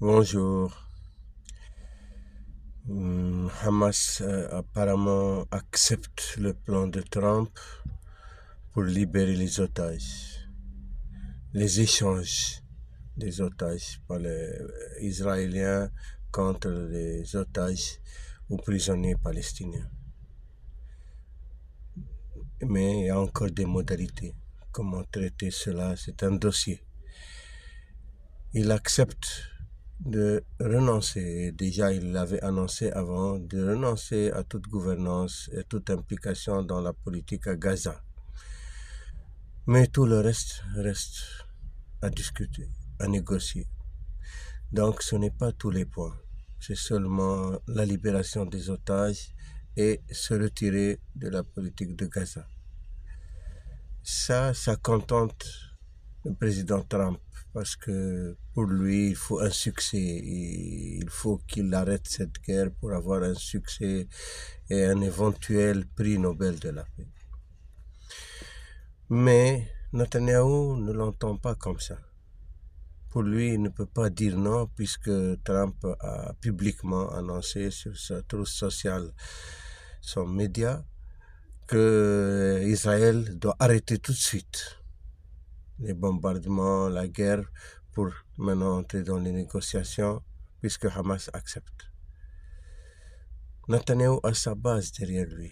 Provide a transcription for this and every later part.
Bonjour. Hamas apparemment accepte le plan de Trump pour libérer les otages. Les échanges des otages par les Israéliens contre les otages ou prisonniers palestiniens. Mais il y a encore des modalités. Comment traiter cela, c'est un dossier. Il accepte de renoncer, déjà il l'avait annoncé avant, de renoncer à toute gouvernance et toute implication dans la politique à Gaza. Mais tout le reste à discuter, à négocier. Donc ce n'est pas tous les points, c'est seulement la libération des otages et se retirer de la politique de Gaza. Ça contente le président Trump parce que pour lui, il faut un succès. Il faut qu'il arrête cette guerre pour avoir un succès et un éventuel prix Nobel de la paix. Mais Netanyahou ne l'entend pas comme ça. Pour lui, il ne peut pas dire non puisque Trump a publiquement annoncé sur sa trousse sociale, son média, que Israël doit arrêter tout de suite les bombardements, la guerre, pour maintenant entrer dans les négociations, puisque Hamas accepte. Netanyahou a sa base derrière lui,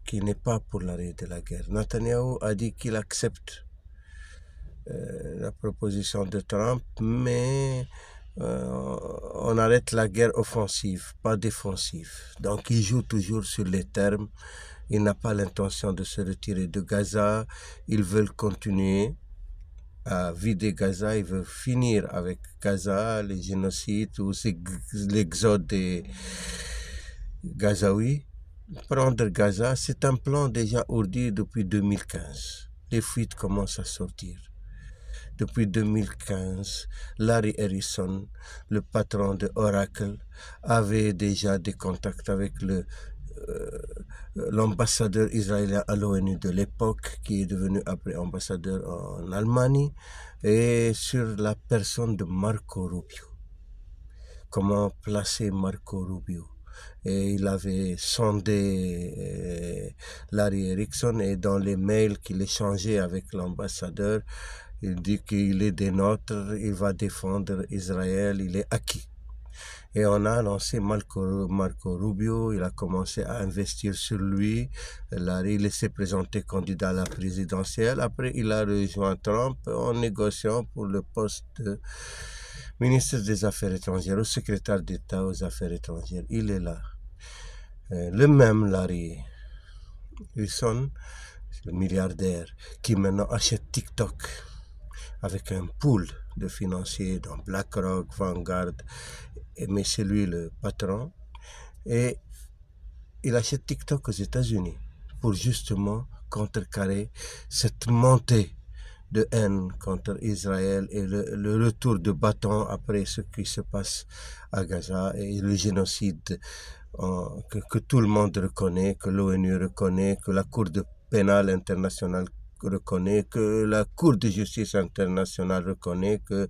qui n'est pas pour l'arrêt de la guerre. Netanyahou a dit qu'il accepte la proposition de Trump, mais on arrête la guerre offensive, pas défensive. Donc il joue toujours sur les termes. Il n'a pas l'intention de se retirer de Gaza. Ils veulent continuer à vider Gaza, il veut finir avec Gaza, les génocides ou l'exode des Gazaouis. Prendre Gaza, c'est un plan déjà ourdi depuis 2015. Les fuites commencent à sortir. Depuis 2015, Larry Ellison, le patron de Oracle, avait déjà des contacts avec l'ambassadeur israélien à l'ONU de l'époque, qui est devenu après ambassadeur en Allemagne, et sur la personne de Marco Rubio. Comment placer Marco Rubio? Et il avait sondé Larry Ellison, et dans les mails qu'il échangeait avec l'ambassadeur, il dit qu'il est des nôtres, il va défendre Israël, il est acquis. Et on a lancé Marco Rubio, il a commencé à investir sur lui. Il s'est présenté candidat à la présidentielle. Après, il a rejoint Trump en négociant pour le poste de ministre des Affaires étrangères, ou secrétaire d'État aux Affaires étrangères. Il est là. Le même Larry Ellison, le milliardaire, qui maintenant achète TikTok avec un pool de financiers dans BlackRock, Vanguard, mais c'est lui le patron. Et il achète TikTok aux États-Unis pour justement contrecarrer cette montée de haine contre Israël et le retour de bâton après ce qui se passe à Gaza et le génocide que tout le monde reconnaît, que l'ONU reconnaît, que la Cour pénale internationale reconnaît, que la Cour de justice internationale reconnaît, que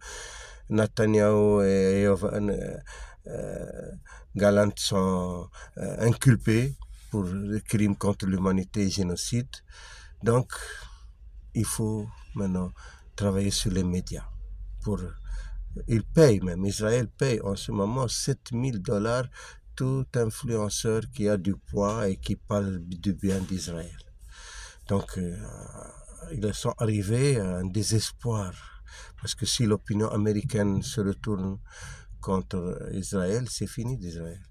Netanyahou et Gallant sont inculpés pour le crime contre l'humanité et génocide. Donc, il faut maintenant travailler sur les médias. Ils payent même, Israël paye en ce moment $7,000 tout influenceur qui a du poids et qui parle du bien d'Israël. Donc, ils sont arrivés à un désespoir. Parce que si l'opinion américaine se retourne contre Israël, c'est fini d'Israël.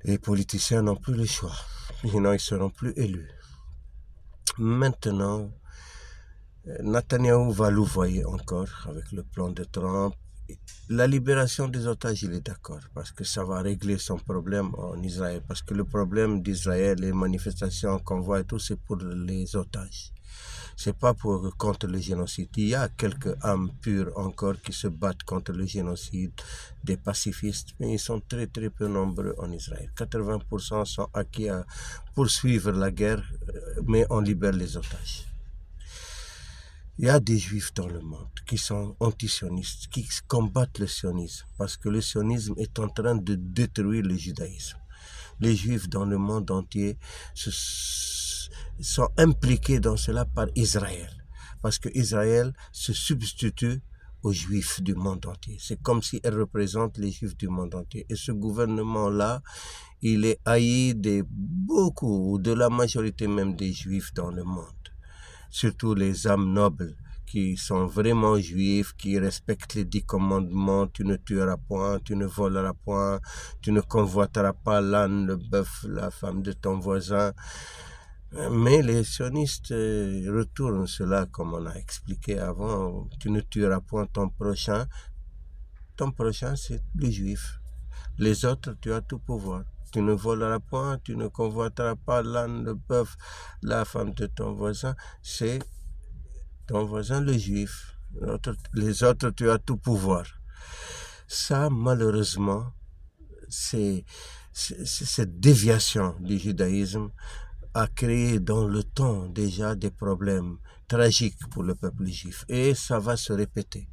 Les politiciens n'ont plus le choix. Sinon, ils ne seront plus élus. Maintenant, Netanyahou va louvoyer encore avec le plan de Trump. La libération des otages, il est d'accord, parce que ça va régler son problème en Israël. Parce que le problème d'Israël, les manifestations, convois et tout, c'est pour les otages. C'est pas contre le génocide. Il y a quelques âmes pures encore qui se battent contre le génocide, des pacifistes, mais ils sont très très peu nombreux en Israël. 80% sont acquis à poursuivre la guerre, mais on libère les otages. Il y a des juifs dans le monde qui sont anti-sionistes, qui combattent le sionisme, parce que le sionisme est en train de détruire le judaïsme. Les juifs dans le monde entier sont impliqués dans cela par Israël, parce que Israël se substitue aux juifs du monde entier. C'est comme si elle représente les juifs du monde entier. Et ce gouvernement-là, il est haï de beaucoup, de la majorité même des juifs dans le monde. Surtout les âmes nobles qui sont vraiment juifs, qui respectent les 10 commandements, tu ne tueras point, tu ne voleras point, tu ne convoiteras pas l'âne, le bœuf, la femme de ton voisin. Mais les sionistes retournent cela comme on a expliqué avant, tu ne tueras point ton prochain c'est le juif. Les autres, tu as tout pouvoir. Tu ne voleras point, tu ne convoiteras pas l'âne, le bœuf, la femme de ton voisin, c'est ton voisin le juif. Les autres, tu as tout pouvoir. Ça, malheureusement, cette déviation du judaïsme a créé dans le temps déjà des problèmes tragiques pour le peuple juif. Et ça va se répéter.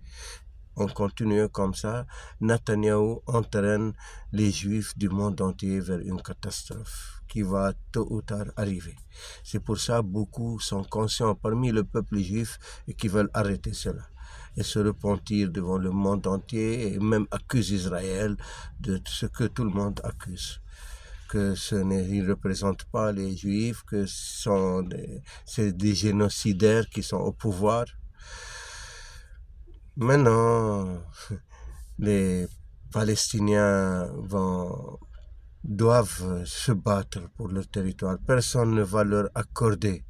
En continuant comme ça, Netanyahou entraîne les juifs du monde entier vers une catastrophe qui va tôt ou tard arriver. C'est pour ça que beaucoup sont conscients parmi le peuple juif et qui veulent arrêter cela et se repentir devant le monde entier et même accusent Israël de ce que tout le monde accuse. Que ils ne représentent pas les juifs, que c'est des génocidaires qui sont au pouvoir. Maintenant, les Palestiniens doivent se battre pour leur territoire. Personne ne va leur accorder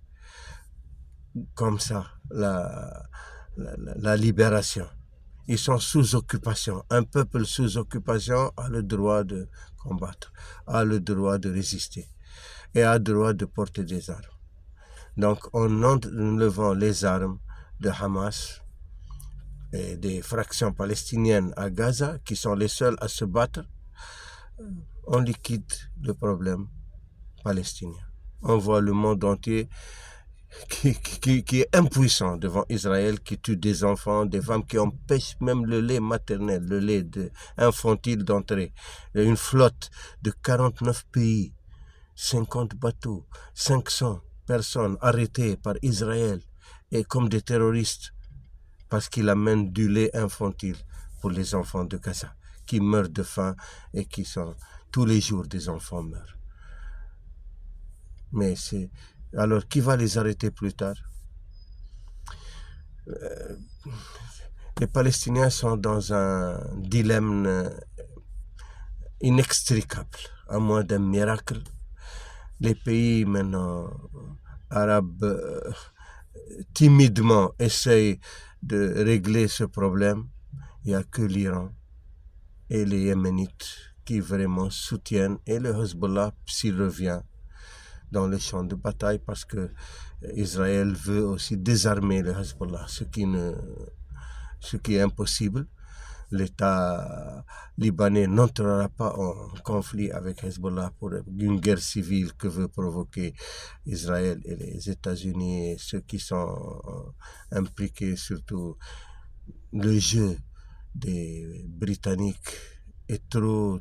comme ça la libération. Ils sont sous occupation. Un peuple sous occupation a le droit de combattre, a le droit de résister et a le droit de porter des armes. Donc, en enlevant les armes de Hamas et des fractions palestiniennes à Gaza, qui sont les seules à se battre, on liquide le problème palestinien. On voit le monde entier qui est impuissant devant Israël, qui tue des enfants, des femmes, qui empêchent même le lait maternel, le lait infantile d'entrer. Il y a une flotte de 49 pays, 50 bateaux, 500 personnes arrêtées par Israël et comme des terroristes parce qu'il amène du lait infantile pour les enfants de Gaza qui meurent de faim et qui sont tous les jours des enfants meurent. Mais alors qui va les arrêter plus tard? Les Palestiniens sont dans un dilemme inextricable, à moins d'un miracle. Les pays maintenant arabes timidement essayent de régler ce problème. Il n'y a que l'Iran et les Yéménites qui vraiment soutiennent, et le Hezbollah s'il revient dans le champ de bataille parce que Israël veut aussi désarmer le Hezbollah, ce qui est impossible. L'État libanais n'entrera pas en conflit avec Hezbollah pour une guerre civile que veut provoquer Israël et les États-Unis et ceux qui sont impliqués, surtout le jeu des Britanniques est trop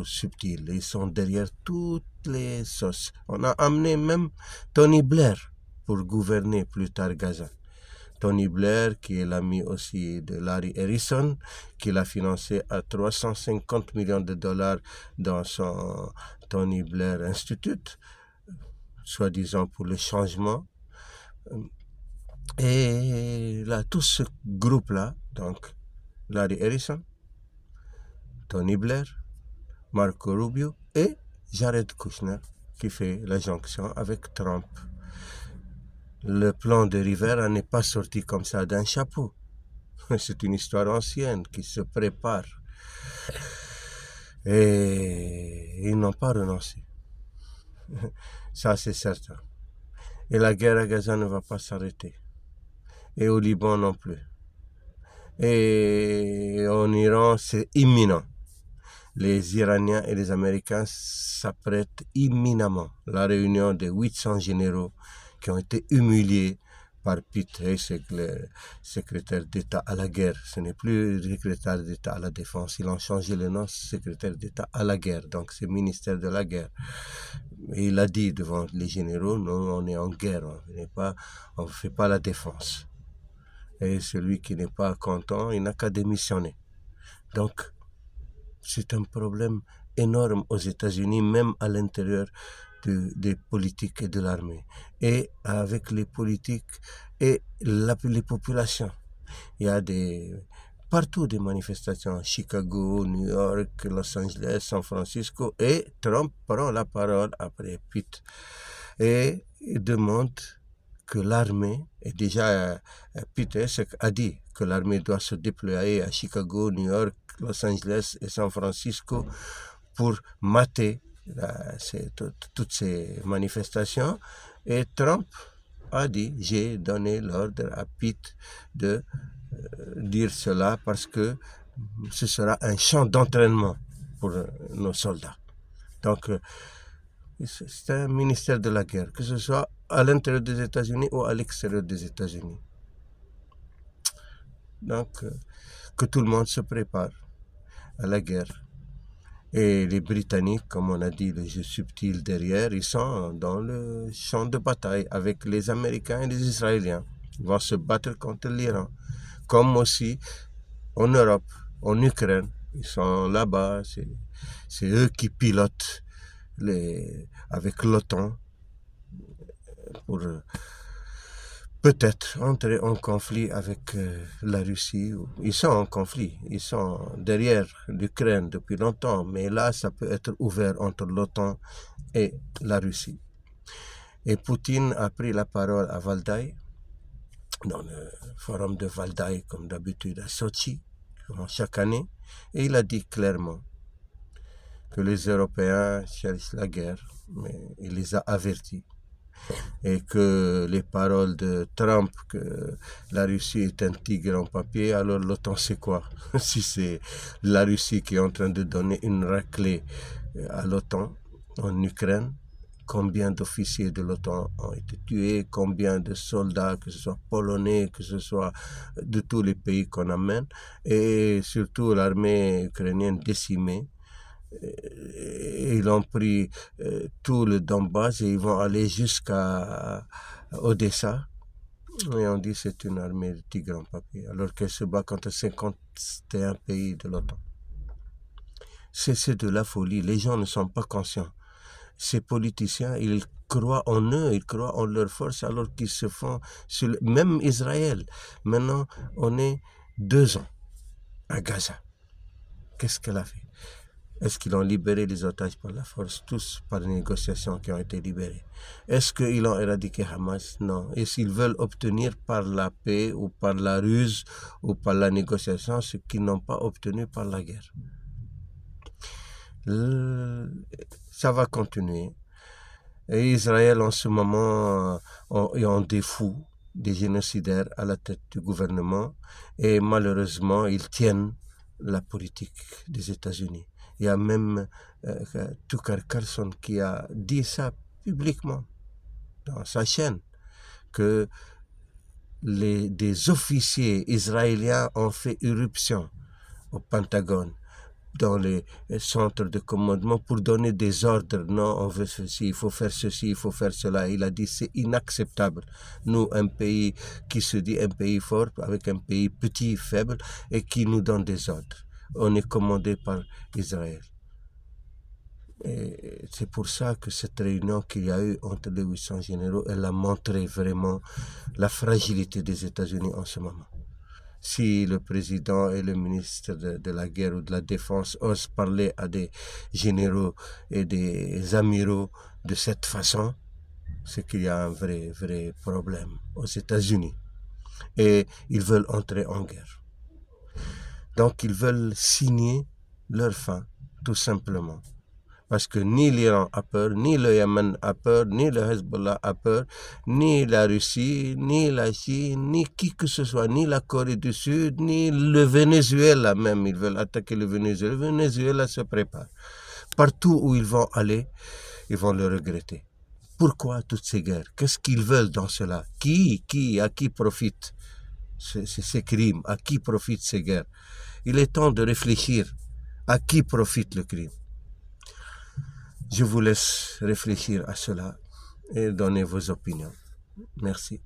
subtil. Ils sont derrière toutes les sauces. On a amené même Tony Blair pour gouverner plus tard Gaza. Tony Blair, qui est l'ami aussi de Larry Ellison, qui l'a financé à 350 millions de dollars dans son Tony Blair Institute, soi-disant pour le changement. Et là, tout ce groupe-là, donc Larry Ellison, Tony Blair, Marco Rubio et Jared Kushner, qui fait la jonction avec Trump. Le plan de Rivera n'est pas sorti comme ça d'un chapeau. C'est une histoire ancienne qui se prépare. Et ils n'ont pas renoncé. Ça, c'est certain. Et la guerre à Gaza ne va pas s'arrêter. Et au Liban non plus. Et en Iran, c'est imminent. Les Iraniens et les Américains s'apprêtent imminemment. La réunion des 800 généraux qui ont été humiliés par Pitt, c'est le secrétaire d'État à la guerre. Ce n'est plus le secrétaire d'État à la défense. Ils ont changé le nom, secrétaire d'État à la guerre. Donc c'est ministère de la guerre. Et il a dit devant les généraux, nous on est en guerre, on ne fait pas la défense. Et celui qui n'est pas content, il n'a qu'à démissionner. Donc c'est un problème énorme aux États-Unis, même à l'intérieur des politiques et de l'armée, et avec les politiques et les populations. Il y a partout des manifestations, Chicago, New York, Los Angeles, San Francisco, et Trump prend la parole après Pitt et il demande que l'armée, et déjà Pitt a dit que l'armée doit se déployer à Chicago, New York, Los Angeles et San Francisco pour mater toutes ces manifestations. Et Trump a dit, j'ai donné l'ordre à Pitt de dire cela parce que ce sera un champ d'entraînement pour nos soldats. Donc, c'est un ministère de la guerre, que ce soit à l'intérieur des États-Unis ou à l'extérieur des États-Unis. Donc, que tout le monde se prépare à la guerre. Et les Britanniques, comme on a dit, le jeu subtil derrière, ils sont dans le champ de bataille avec les Américains et les Israéliens. Ils vont se battre contre l'Iran. Comme aussi en Europe, en Ukraine, ils sont là-bas, c'est eux qui pilotent avec l'OTAN pour peut-être entrer en conflit avec la Russie. Ils sont en conflit, ils sont derrière l'Ukraine depuis longtemps, mais là, ça peut être ouvert entre l'OTAN et la Russie. Et Poutine a pris la parole à Valdai, dans le forum de Valdai, comme d'habitude à Sochi, chaque année, et il a dit clairement que les Européens cherchent la guerre, mais il les a avertis. Et que les paroles de Trump, que la Russie est un tigre en papier, alors l'OTAN c'est quoi? Si c'est la Russie qui est en train de donner une raclée à l'OTAN en Ukraine, combien d'officiers de l'OTAN ont été tués, combien de soldats, que ce soit polonais, que ce soit de tous les pays qu'on amène, et surtout l'armée ukrainienne décimée. Ils ont pris tout le Donbass et ils vont aller jusqu'à Odessa. Et on dit que c'est une armée de tigres en papier, alors qu'elle se bat contre 51 pays de l'OTAN. C'est de la folie. Les gens ne sont pas conscients. Ces politiciens, ils croient en eux, ils croient en leur force, alors qu'ils se font... Même Israël, maintenant, on est 2 ans à Gaza. Qu'est-ce qu'elle a fait? Est-ce qu'ils ont libéré les otages par la force, tous par les négociations qui ont été libérées? Est-ce qu'ils ont éradiqué Hamas? Non. Et s'ils veulent obtenir par la paix ou par la ruse ou par la négociation ce qu'ils n'ont pas obtenu par la guerre? Ça va continuer. Et Israël, en ce moment, ont des fous, des génocidaires à la tête du gouvernement. Et malheureusement, ils tiennent la politique des États-Unis. Il y a même Tucker Carlson qui a dit ça publiquement dans sa chaîne, que des officiers israéliens ont fait irruption au Pentagone, dans les centres de commandement pour donner des ordres. Non, on veut ceci, il faut faire ceci, il faut faire cela. Il a dit c'est inacceptable. Nous, un pays qui se dit un pays fort, avec un pays petit, faible, et qui nous donne des ordres. On est commandé par Israël. Et c'est pour ça que cette réunion qu'il y a eu entre les 800 généraux, elle a montré vraiment la fragilité des États-Unis en ce moment. Si le président et le ministre de la guerre ou de la défense osent parler à des généraux et des amiraux de cette façon, c'est qu'il y a un vrai problème aux États-Unis. Et ils veulent entrer en guerre. Donc ils veulent signer leur fin, tout simplement. Parce que ni l'Iran a peur, ni le Yémen a peur, ni le Hezbollah a peur, ni la Russie, ni la Chine, ni qui que ce soit, ni la Corée du Sud, ni le Venezuela même. Ils veulent attaquer le Venezuela. Le Venezuela se prépare. Partout où ils vont aller, ils vont le regretter. Pourquoi toutes ces guerres? Qu'est-ce qu'ils veulent dans cela? À qui profitent ces crimes? À qui profitent ces guerres? Il est temps de réfléchir à qui profite le crime. Je vous laisse réfléchir à cela et donner vos opinions. Merci.